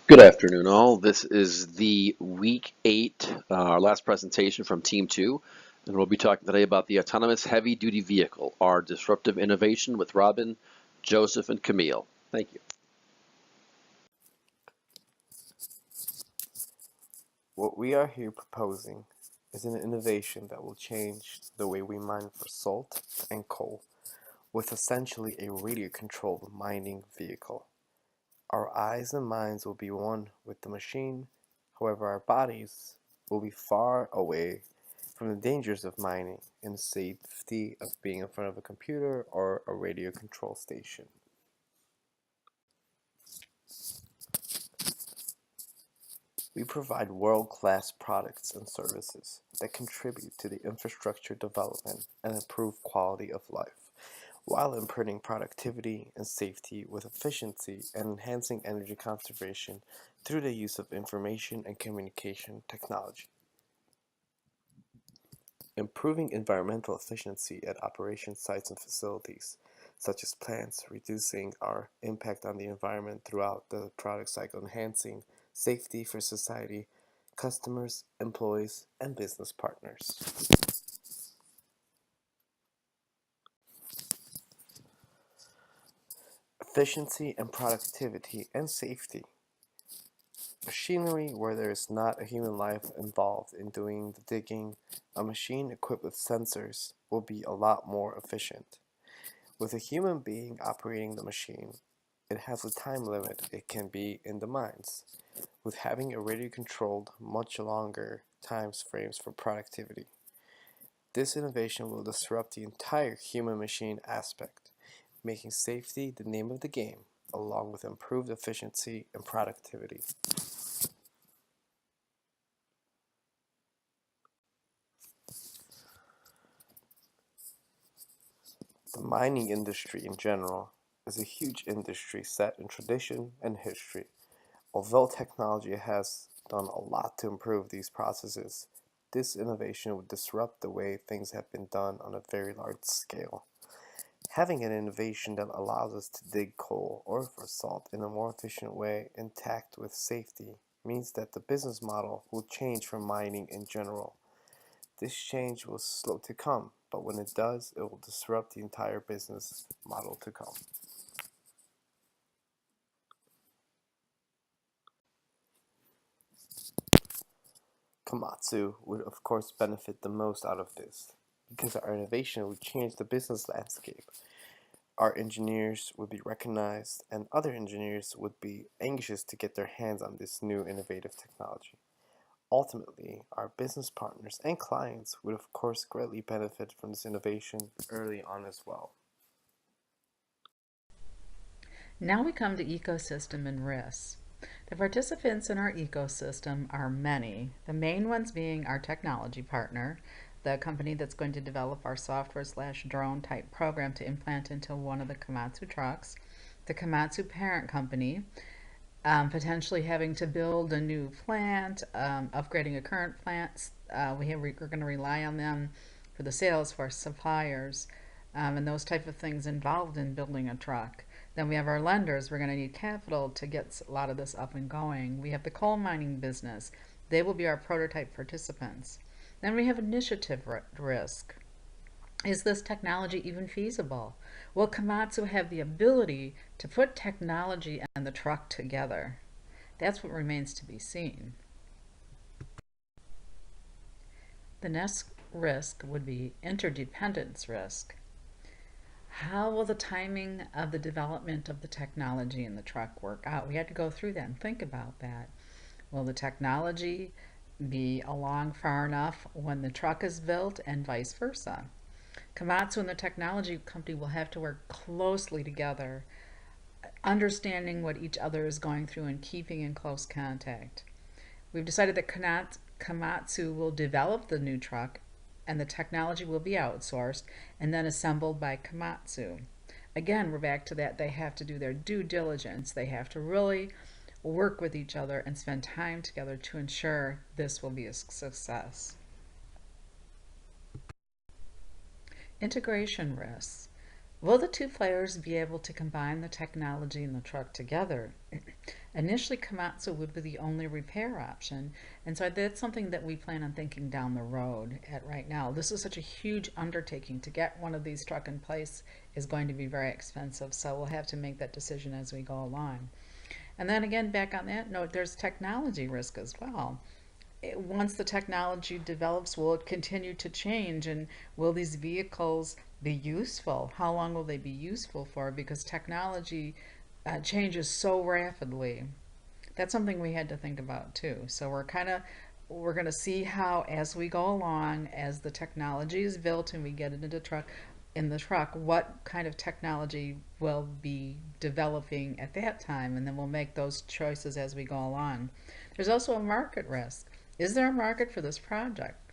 Good afternoon, all. This is the week 8, our last presentation from Team 2, and we'll be talking today about the autonomous heavy-duty vehicle, our disruptive innovation with Robin, Joseph, and Camille. Thank you. What we are here proposing is an innovation that will change the way we mine for salt and coal with essentially a radio-controlled mining vehicle. Our eyes and minds will be one with the machine, however our bodies will be far away from the dangers of mining and the safety of being in front of a computer or a radio control station. We provide world-class products and services that contribute to the infrastructure development and improve quality of life, while improving productivity and safety with efficiency and enhancing energy conservation through the use of information and communication technology. Improving environmental efficiency at operation sites and facilities, such as plants, reducing our impact on the environment throughout the product cycle, enhancing safety for society, customers, employees, and business partners. Efficiency and productivity and safety. Machinery where there is not a human life involved in doing the digging, a machine equipped with sensors will be a lot more efficient. With a human being operating the machine, it has a time limit it can be in the mines, with having a radio controlled much longer time frames for productivity. This innovation will disrupt the entire human-machine aspect, making safety the name of the game, along with improved efficiency and productivity. The mining industry in general is a huge industry set in tradition and history. Although technology has done a lot to improve these processes, this innovation would disrupt the way things have been done on a very large scale. Having an innovation that allows us to dig coal or for salt in a more efficient way intact with safety means that the business model will change from mining in general. This change will slow to come, but when it does, it will disrupt the entire business model to come. Komatsu would of course benefit the most out of this, because our innovation would change the business landscape. Our engineers would be recognized, and other engineers would be anxious to get their hands on this new innovative technology. Ultimately, our business partners and clients would of course greatly benefit from this innovation early on as well. Now we come to ecosystem and risks. The participants in our ecosystem are many, the main ones being our technology partner, the company that's going to develop our software slash drone type program to implant into one of the Komatsu trucks, the Komatsu parent company, potentially having to build a new plant, upgrading a current plant. We're going to rely on them for the sales for suppliers, and those type of things involved in building a truck. Then we have our lenders. We're going to need capital to get a lot of this up and going. We have the coal mining business. They will be our prototype participants. Then we have initiative risk. Is this technology even feasible? Will Komatsu have the ability to put technology and the truck together? That's what remains to be seen. The next risk would be interdependence risk. How will the timing of the development of the technology in the truck work out? We had to go through that and think about that. Will the technology be along far enough when the truck is built and vice versa? Komatsu and the technology company will have to work closely together, understanding what each other is going through and keeping in close contact. We've decided that Komatsu will develop the new truck and the technology will be outsourced and then assembled by Komatsu. Again, we're back to that. They have to do their due diligence. They have to really work with each other and spend time together to ensure this will be a success. Integration risks. Will the two players be able to combine the technology and the truck together? Initially, Komatsu would be the only repair option, and so that's something that we plan on thinking down the road at right now. This is such a huge undertaking. To get one of these truck in place is going to be very expensive, so we'll have to make that decision as we go along. And then again, back on that note, there's technology risk as well. Once the technology develops, will it continue to change? And will these vehicles be useful? How long will they be useful for? Because technology changes so rapidly. That's something we had to think about too. So we're going to see how, as we go along, as the technology is built and we get it into the truck, what kind of technology will be developing at that time, and then we'll make those choices as we go along. There's also a market risk. Is there a market for this project?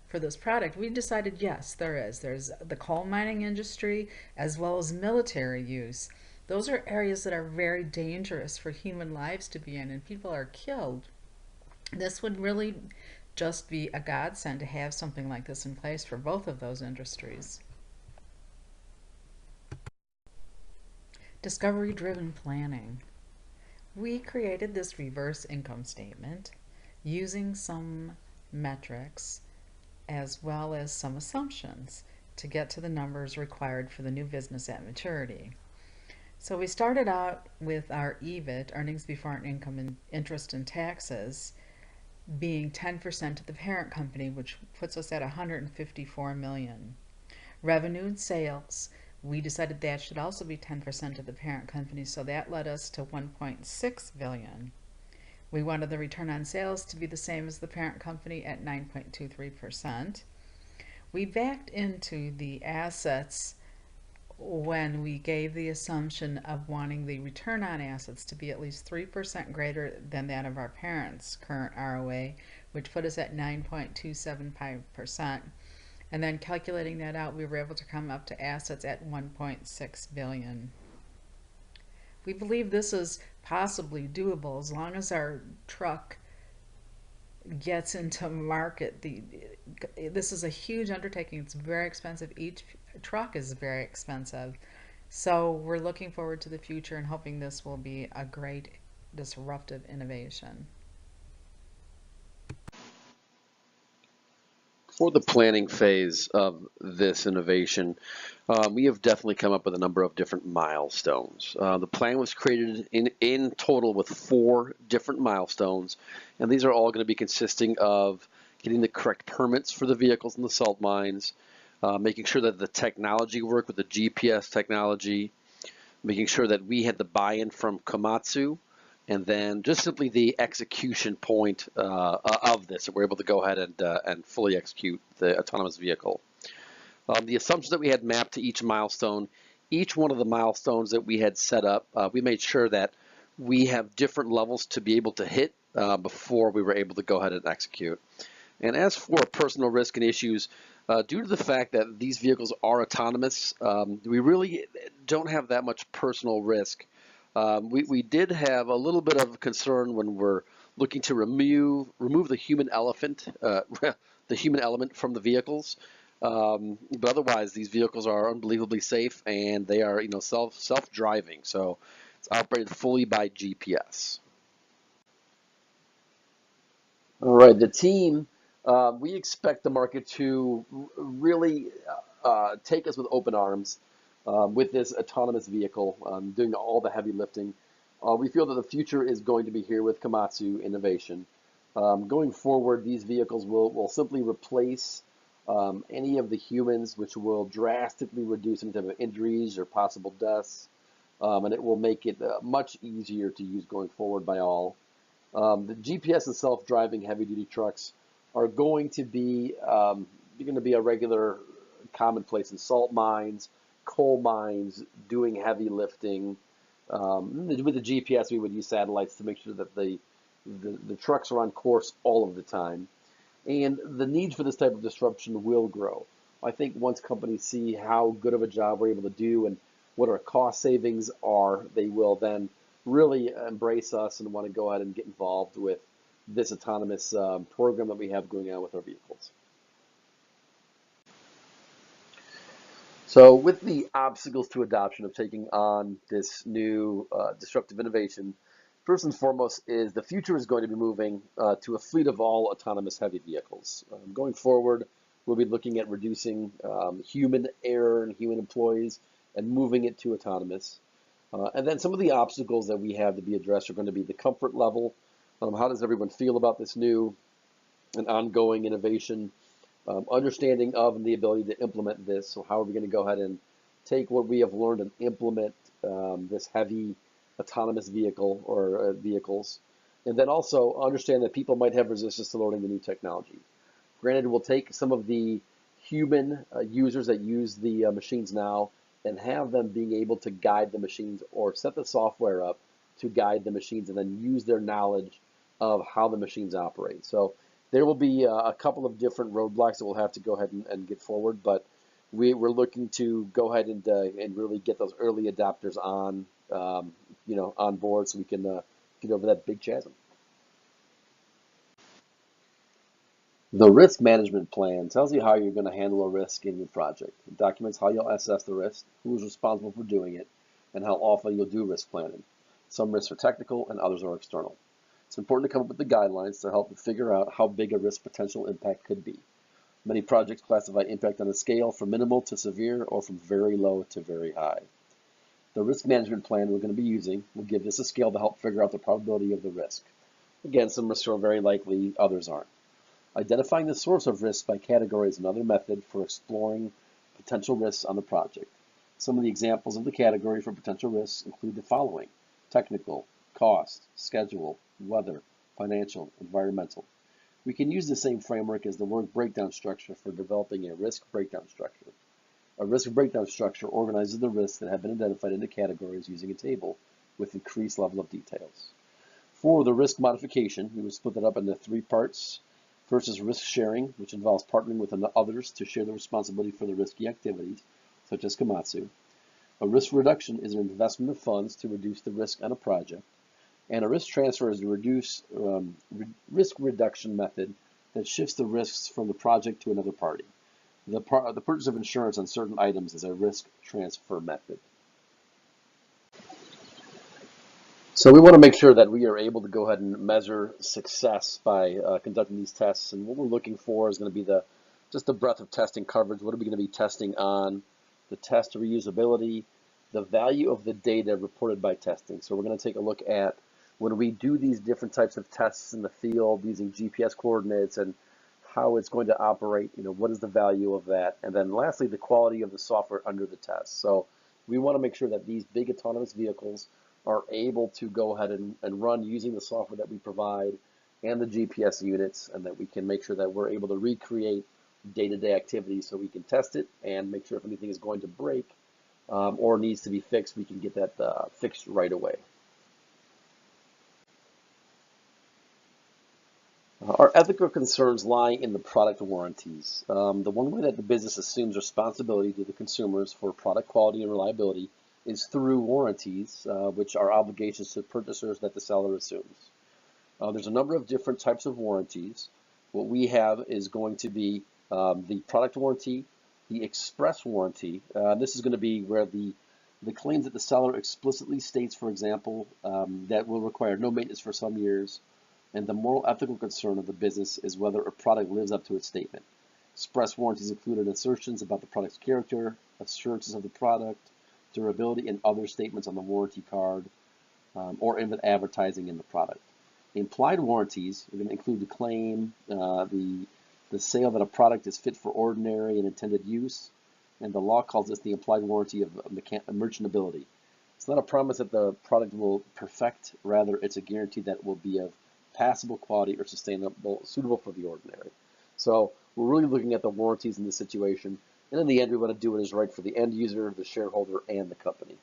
For this product, we decided yes, there is. There's the coal mining industry as well as military use. Those are areas that are very dangerous for human lives to be in, and people are killed. This would really just be a godsend to have something like this in place for both of those industries. Discovery-driven planning. We created this reverse income statement using some metrics as well as some assumptions to get to the numbers required for the new business at maturity. So we started out with our EBIT, earnings before income and interest and taxes, being 10% of the parent company, which puts us at 154 million. Revenue and sales, we decided that should also be 10% of the parent company, so that led us to 1.6 billion. We wanted the return on sales to be the same as the parent company at 9.23%. We backed into the assets when we gave the assumption of wanting the return on assets to be at least 3% greater than that of our parents' current ROA, which put us at 9.275%. And then calculating that out, we were able to come up to assets at 1.6 billion. We believe this is possibly doable as long as our truck gets into market. This is a huge undertaking. It's very expensive. Each truck is very expensive. So we're looking forward to the future and hoping this will be a great disruptive innovation. For the planning phase of this innovation, we have definitely come up with a number of different milestones. The plan was created in total with 4 different milestones, and these are all going to be consisting of getting the correct permits for the vehicles in the salt mines, making sure that the technology worked with the GPS technology, making sure that we had the buy-in from Komatsu, and then just simply the execution point of this, that we're able to go ahead and fully execute the autonomous vehicle. The assumptions that we had mapped to each milestone, each one of the milestones that we had set up, we made sure that we have different levels to be able to hit before we were able to go ahead and execute. And as for personal risk and issues, due to the fact that these vehicles are autonomous, we really don't have that much personal risk. We did have a little bit of concern when we're looking to remove the human element from the vehicles. But otherwise, these vehicles are unbelievably safe, and they are, self-driving. So it's operated fully by GPS. All right, the team. We expect the market to really take us with open arms. With this autonomous vehicle, doing all the heavy lifting. We feel that the future is going to be here with Komatsu Innovation. Going forward, these vehicles will simply replace any of the humans, which will drastically reduce any type of injuries or possible deaths, and it will make it much easier to use going forward by all. The GPS and self-driving heavy-duty trucks are going to be a regular commonplace in salt mines, coal mines, doing heavy lifting. With the GPS, we would use satellites to make sure that the trucks are on course all of the time. And the need for this type of disruption will grow. I think once companies see how good of a job we're able to do and what our cost savings are, they will then really embrace us and want to go ahead and get involved with this autonomous program that we have going on with our vehicles. So, with the obstacles to adoption of taking on this new disruptive innovation, first and foremost is the future is going to be moving to a fleet of all autonomous heavy vehicles. Going forward, we'll be looking at reducing human error and human employees and moving it to autonomous. And then some of the obstacles that we have to be addressed are going to be the comfort level. How does everyone feel about this new and ongoing innovation? Understanding of and the ability to implement this. So how are we going to go ahead and take what we have learned and implement this heavy autonomous vehicle or vehicles, and then also understand that people might have resistance to learning the new technology. Granted, we'll take some of the human users that use the machines now and have them being able to guide the machines or set the software up to guide the machines and then use their knowledge of how the machines operate. So there will be a couple of different roadblocks that we'll have to go ahead and get forward, but we're looking to go ahead and really get those early adopters on, on board so we can get over that big chasm. The risk management plan tells you how you're going to handle a risk in your project. It documents how you'll assess the risk, who is responsible for doing it, and how often you'll do risk planning. Some risks are technical and others are external. It's important to come up with the guidelines to help you figure out how big a risk potential impact could be. Many projects classify impact on a scale from minimal to severe or from very low to very high. The risk management plan we're going to be using will give us a scale to help figure out the probability of the risk. Again, some risks are very likely, others aren't. Identifying the source of risks by category is another method for exploring potential risks on the project. Some of the examples of the category for potential risks include the following: technical, cost, schedule, weather, financial, environmental. We can use the same framework as the work breakdown structure for developing a risk breakdown structure. A risk breakdown structure organizes the risks that have been identified into categories using a table with increased level of details. For the risk modification, we will split that up into 3 parts. First is risk sharing, which involves partnering with others to share the responsibility for the risky activities, such as Komatsu. A risk reduction is an investment of funds to reduce the risk on a project. And a risk transfer is a risk reduction method that shifts the risks from the project to another party. The purchase of insurance on certain items is a risk transfer method. So we want to make sure that we are able to go ahead and measure success by conducting these tests. And what we're looking for is going to be just the breadth of testing coverage. What are we going to be testing on? The test reusability, the value of the data reported by testing. So we're going to take a look at when we do these different types of tests in the field using GPS coordinates and how it's going to operate, what is the value of that? And then lastly, the quality of the software under the test. So we want to make sure that these big autonomous vehicles are able to go ahead and run using the software that we provide and the GPS units, and that we can make sure that we're able to recreate day-to-day activities so we can test it and make sure if anything is going to break or needs to be fixed, we can get that fixed right away. Our ethical concerns lie in the product warranties. The one way that the business assumes responsibility to the consumers for product quality and reliability is through warranties, which are obligations to purchasers that the seller assumes. There's a number of different types of warranties. What we have is going to be the product warranty, the express warranty. This is going to be where the claims that the seller explicitly states, for example, that will require no maintenance for some years, and the moral ethical concern of the business is whether a product lives up to its statement. Express warranties included assertions about the product's character, assurances of the product, durability, and other statements on the warranty card or in the advertising in the product. Implied warranties are going to include the claim, the sale that a product is fit for ordinary and intended use, and the law calls this the implied warranty of merchantability. It's not a promise that the product will perfect, rather it's a guarantee that it will be of passable quality or sustainable, suitable for the ordinary. So we're really looking at the warranties in this situation, and in the end we want to do what is right for the end user, the shareholder, and the company.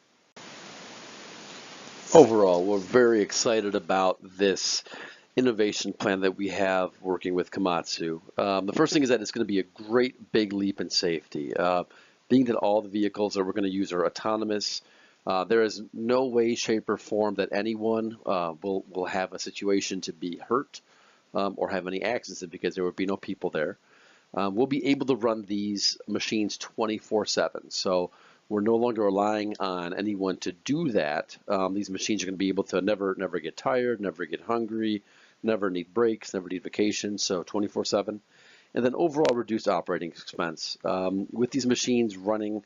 Overall, we're very excited about this innovation plan that we have working with Komatsu. The first thing is that it's going to be a great big leap in safety. Being that all the vehicles that we're going to use are autonomous, there is no way, shape, or form that anyone will have a situation to be hurt or have any accidents because there would be no people there. we'll be able to run these machines 24/7. So we're no longer relying on anyone to do that. These machines are going to be able to never get tired, never get hungry, never need breaks, never need vacations, so 24/7. And then overall reduced operating expense. With these machines running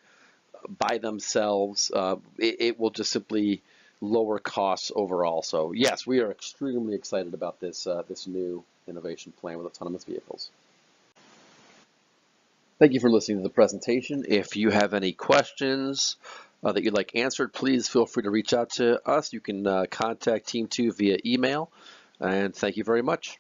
by themselves, it will just simply lower costs overall. So yes, we are extremely excited about this new innovation plan with autonomous vehicles. Thank you for listening to the presentation. If you have any questions that you'd like answered, please feel free to reach out to us. You can contact Team 2 via email. And thank you very much.